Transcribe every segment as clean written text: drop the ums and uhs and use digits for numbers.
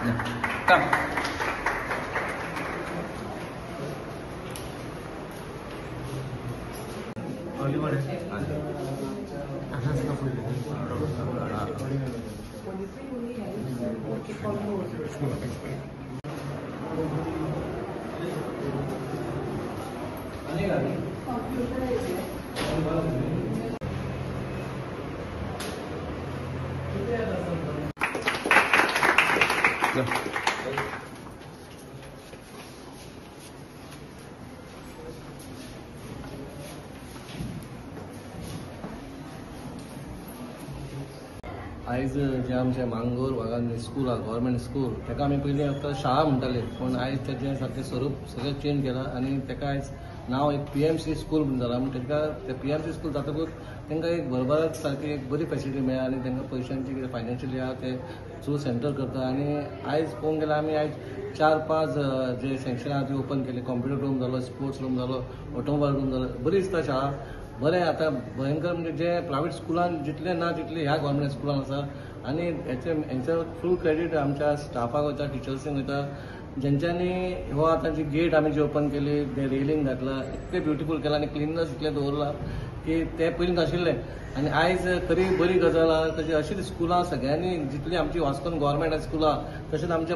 Come. Oliver. आयज जे आमचे मांगोर वागान स्कूल आहा गव्हर्मेंट स्कूल ताका आमी पयलीं फक्त शाळा म्हणटाले पूण आयज तेजें सारकें स्वरूप सगळें चेंज केलां आनी ताका आयज नांव एक PMC स्कूल म्हणून जालां. पूण ताका ते PMC स्कूल जातकूच तांकां एक भरभराट सारकी एक बरी फॅसिलिटी मेळ्ळा आनी तांकां पयशांची कितें फायनान्शियली आहा ते थ्रू सेंटर करता. आनी आयज पळोवंक गेल्यार आमी आयज 4-5 जे सँक्शन आहा ती ओपन केली. कॉम्प्युटर रूम जालो, स्पोर्ट्स रूम जालो, ऑटोमोबायल रूम जालो. बरी दिसता शाळा. बरें आतां भयंकर म्हणजे जे प्रायवेट स्कुलान जितले ना तितले ह्या गव्हर्मेंट स्कुलान आसा. आनी हेंचो फूल क्रेडीट आमच्या स्टाफाक वयता, टिचर्सींक वयता, जेंच्यांनी हो आतां जी गेट आमी जी ओपन केली, ते रेलिंग घातला, इतलें ब्युटिफूल केलां आनी क्लिननेस इतलें दवरलां की ते पयलीं नाशिल्लें. आनी आयज तरी बरी गजाल आहा. तशी अशीच स्कुलां सगळ्यांनी जितली आमची वास्कोन गव्हर्मेंट स्कूल आहा तशेंच आमचें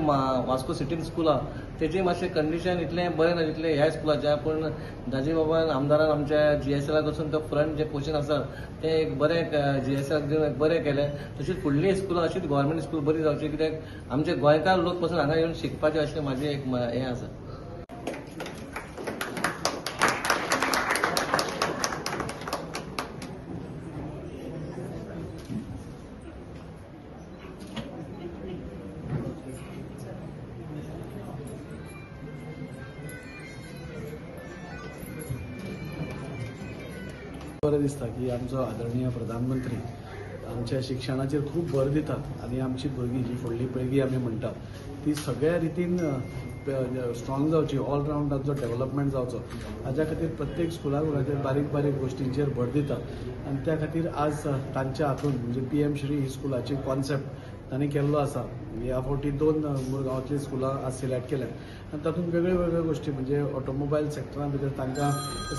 वास्को सिटीन स्कूल आहा तेजें मातशें कंडिशन इतलें बरें ना जितलें ह्या स्कुलाचें. पूण दाजी बाबान आमदारान आमच्या GSLाक वचून तो फ्रंट जे पोर्शन आसा तें एक बरें GSLाक दिवन एक बरें केलें. तशीच फुडलीं स्कुलां अशीच गव्हर्मेंट स्कूल बरी जावची कित्याक आमचे गोंयकार लोक पासून हांगा येवन शिकपाचें अशें म्हाजें एक हें आसा. बरें दिसता की आमचो आदरणीय प्रधानमंत्री आमच्या शिक्षणाचेर खूब भर दितात आनी आमची भुरगीं जी फुडली पिळगी आमी म्हणटात ती सगळ्या रितीन स्ट्रॉंग जावची, ऑल रावंडाचो डेव्हलपमेंट जावचो हाच्या खातीर प्रत्येक स्कुलाक बारीक बारीक गोश्टींचेर भर दितात. आनी त्या खातीर आज तांच्या हातून म्हणजे PM श्री ही स्कुलाची कॉन्सेप्ट तांणी केल्लो आसा. ह्या फावटी 2 मुरगांवांतलीं स्कुलां आज सिलेक्ट केल्यात आनी तातूंत वेगळ्यो वेगळ्यो गोश्टी म्हणजे ऑटोमोबायल सेक्टरा भितर तांकां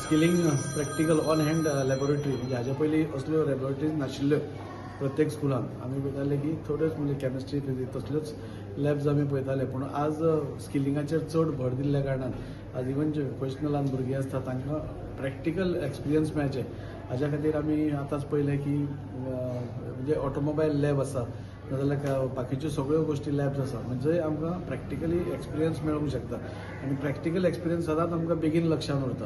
skilling practical on hand laboratory म्हणजे हाच्या पयलीं असल्यो लॅबोरेटरीज नाशिल्ल्यो प्रत्येक स्कुलान. आमी पळयताले की थोड्योच म्हणजे केमिस्ट्री फिजिक्स तसल्योच लॅब्स आमी पळयताले. पूण आज स्किलिंगाचेर चड भर दिल्ल्या कारणान आज इवन जे वोकेशनलान भुरगीं आसता तांकां प्रॅक्टिकल एक्सपिरियन्स मेळचे हाच्या खातीर आमी आतांच पळयलें की म्हणजे ऑटोमोबायल लॅब आसा नाजाल्यार बाकीच्यो सगळ्यो गोश्टी लॅब्स आसा म्हणजे आमकां प्रॅक्टिकली एक्सपिरियन्स मेळूंक शकता. आनी प्रॅक्टिकल एक्सपिरियन्स सदांच आमकां बेगीन लक्षांत उरता.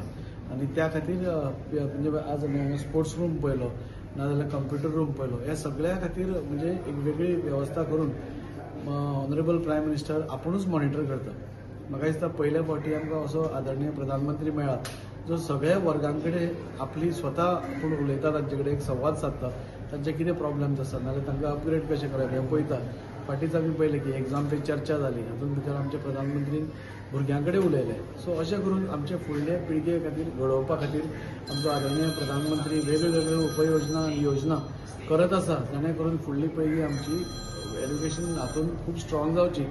आनी त्या खातीर म्हणजे आज आमी हांगा स्पोर्ट्स रूम पळयलो नाजाल्यार कंप्युटर रूम पळयलो. ह्या सगळ्या खातीर म्हणजे एक वेगळी वेवस्था करून ऑनरेबल प्रायम मिनिस्टर आपुणूच मॉनिटर करता. म्हाका दिसता पयल्या फावटी आमकां असो आदरणीय प्रधानमंत्री मेळ्ळा जो सगळ्या वर्गां कडेन आपली स्वता आपूण उलयता, तांचे कडेन एक संवाद सादता, तांचे कितें प्रॉब्लेम्स आसा नाजाल्यार तांकां अपग्रेड कशें करप हें पळयता. फाटींच आमी पळयलें की एग्जामचेर चर्चा जाली, हातूंत भितर आमचे प्रधानमंत्रीन भुरग्यां कडेन उलयले. सो अशें करून आमचे फुडले पिळगे खातीर घडोवपा खातीर आमचो आदरणीय प्रधानमंत्री वेगवेगळ्यो उपाययोजना आनी योजना करत आसा जेणे करून फुडली पिळगी आमची एड्युकेशन हातूंत खूब स्ट्रॉंग जावची.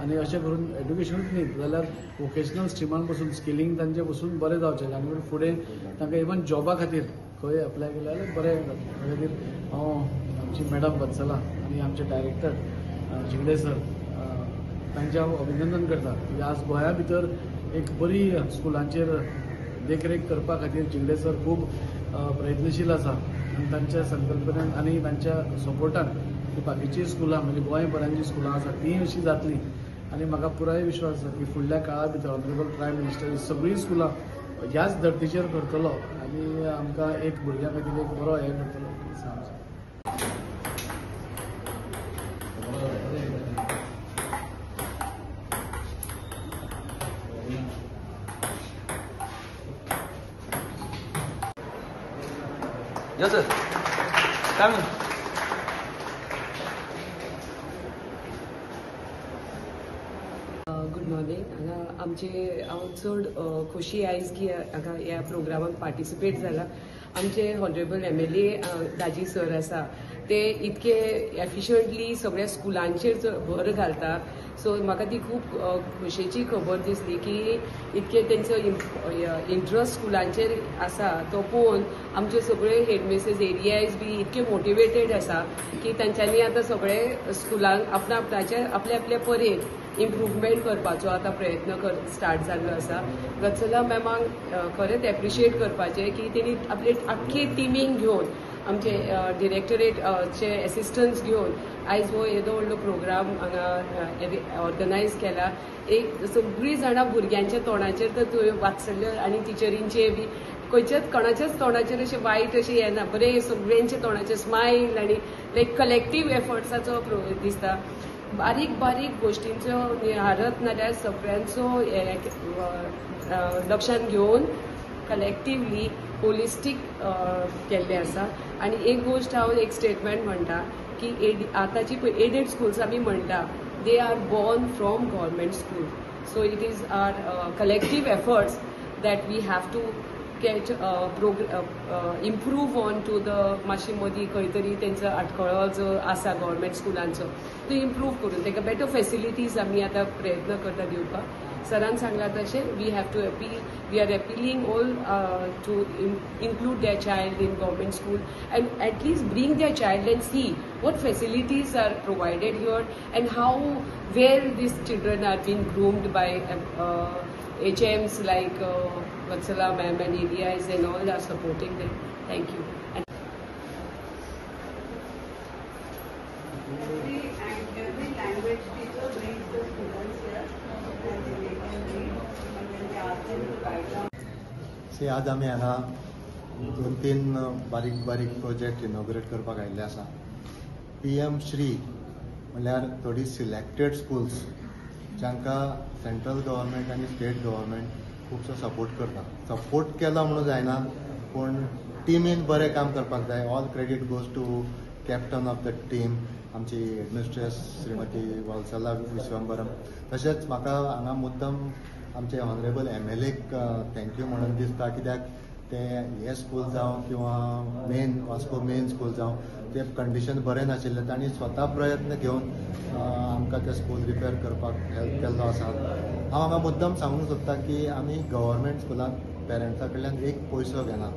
आनी अशें करून एड्युकेशनूच न्ही जाल्यार वोकेशनल स्ट्रिमान पसून स्किलिंग तांचे पसून बरें जावचें आनी फुडें तांकां इवन जॉबा खातीर खंय अप्लाय केलें जाल्यार बरें जाता. त्या खातीर हांव आमची मॅडम वत्सला आनी आमचे डायरेक्टर जिगडे सर तांचें हांव अभिनंदन करता की आज गोंया भितर एक बरी स्कुलांचेर देखरेख करपा खातीर जिगडे सर खूब प्रयत्नशील आसा. आनी तांच्या संकल्पनेन आनी तांच्या सपोर्टान ही बाकीचीं स्कुलां म्हणजे गोंयभरांत जीं स्कुलां आसा तीं अशीं जातलीं. आनी म्हाका पुराय विश्वास आसा की फुडल्या काळा भितर ऑनरेबल प्रायम मिनिस्टर ही सगळीं स्कुलां ह्याच धर्तीचेर करतलो आनी आमकां एक भुरग्यां खातीर एक बरो हें करतलो. Yes, sir. Come in. Good morning. आमचे हांव चड खोशी आयज की हांगा ह्या प्रोग्रामाक पार्टिसिपेट जाला. आमचे हॉनरेबल MLA दाजी सर आसा ते इतके एफिशियंटली सगळ्या स्कुलांचेर भर घालता सो म्हाका ती खूब खोशयेची खबर दिसली की इतके तेंचो इंट्रस्ट स्कुलांचेर आसा तो पळोवन आमचे सगळे हेडमिस्ट्रेस एरियाज बी इतके मोटिवेटेड आसा की तांच्यांनी आतां सगळे स्कुलांक आपणाचे आपल्या आपल्या परेन इम्प्रुवमेंट करपाचो आतां प्रयत्न स्टार्ट जाल्लो आसा. वत्सला मॅमांक खरेंच एप्रिशिएट करपाचें की तेणी आपले आख्खे टिमींक घेवन आमचे डिरेक्टरेटचे एसिस्टंट्स घेवन आयज हो येदो व्हडलो प्रोग्राम हांगा ऑर्गनायज केला. एक सगळीं जाणां भुरग्यांच्या तोंडाचेर तर तुवें वाचलें आनी टिचरींचे बी खंयच्याच कोणाच्याच तोंडाचेर अशें वायट अशें येना, बरें सगळ्यांच्या तोंडाचेर स्मायल आनी लायक कलेक्टीव एफर्ट्साचो दिसता. बारीक बारीक गोश्टींचो निहारत नाल्यार सगळ्यांचो लक्षांत घेवन कलेक्टिवली होलिस्टीक केल्लें आसा. आनी एक गोश्ट हांव एक स्टेटमेंट म्हणटा की आतांची एडेड स्कूल्स आमी म्हणटा they are born from government school. So it is our collective efforts that we have to get improve on to the मातशी मदीं खंय तरी तेंचो आडखळो जो आसा गव्हर्मेंट स्कुलांचो तो इम्प्रूव करून ताका बेटर फेसिलिटीज आमी आतां प्रयत्न करता दिवपाक. सरान सांगलां तशें we are appealing all to include their child in government school and at least bring their child and see what facilities are provided here and how well these children are being groomed by HMs like Vatsala ma'am and ADIs and all are supporting them. Thank you. Every language teacher brings the students here and they can read and then they ask them to write down. आज आमी हांगा 2-3 बारीक project inaugurate करपाक आयिल्ले आसा. PM Shri म्हणल्यार थोडी selected schools जांकां सेंट्रल गव्हर्मेंट आनी स्टेट गव्हर्मेंट खुबसो सपोर्ट केलो म्हणून जायना पूण टिमीन बरें काम करपाक जाय. All credit goes to captain of the team आमची एडमिनिस्ट्रेस श्रीमती वत्सला विश्वंभरम. तशेंच म्हाका हांगा मुद्दम आमचे ऑनरेबल MLAक थँक्यू म्हणून दिसता कित्याक ते हे स्कूल जावं किंवा वास्को मेन स्कूल जावं ते कंडिशन बरें नाशिल्लें तांणी स्वता प्रयत्न घेवन आमकां ते स्कूल रिपेर करपाक हेल्प केल्लो आसा. हांव हांगा मुद्दम सांगूंक सोदतां की आमी गव्हर्मेंट स्कुलांत पेरंट्सां कडल्यान एक पयसो घेना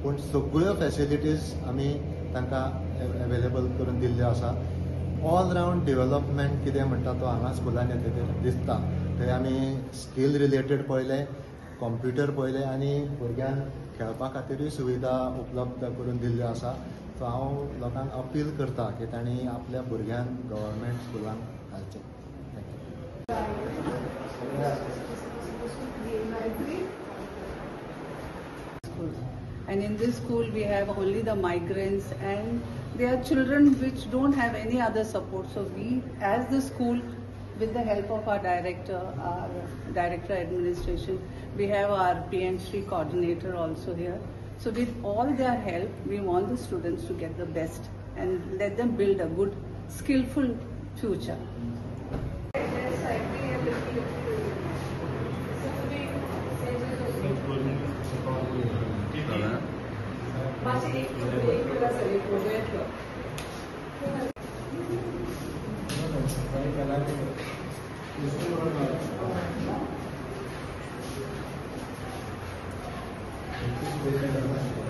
पूण सगळ्यो फॅसिलिटीज आमी तांकां अवेलेबल करून दिल्ल्यो आसा. ऑल रावंड डेव्हलपमेंट कितें म्हणटा तो हांगा स्कुलान येतकीर दिसता. थंय आमी स्कील रिलेटेड पळयलें, कॉम्प्युटर पळयलें आनी भुरग्यांक खेळपा खातीरूय सुविधा उपलब्ध करून दिल्ल्यो आसा. सो हांव लोकांक अपील करता की तांणी आपल्या भुरग्यांक गव्हर्मेंट स्कुलांत घालचें. And in this school we have only the migrants and they are children which don't have any other support. So we as the school, with the help of our director administration, we have our PM Shri coordinator also here. So with all their help, we want the students to get the best and let them build a good, skillful future. Thank you.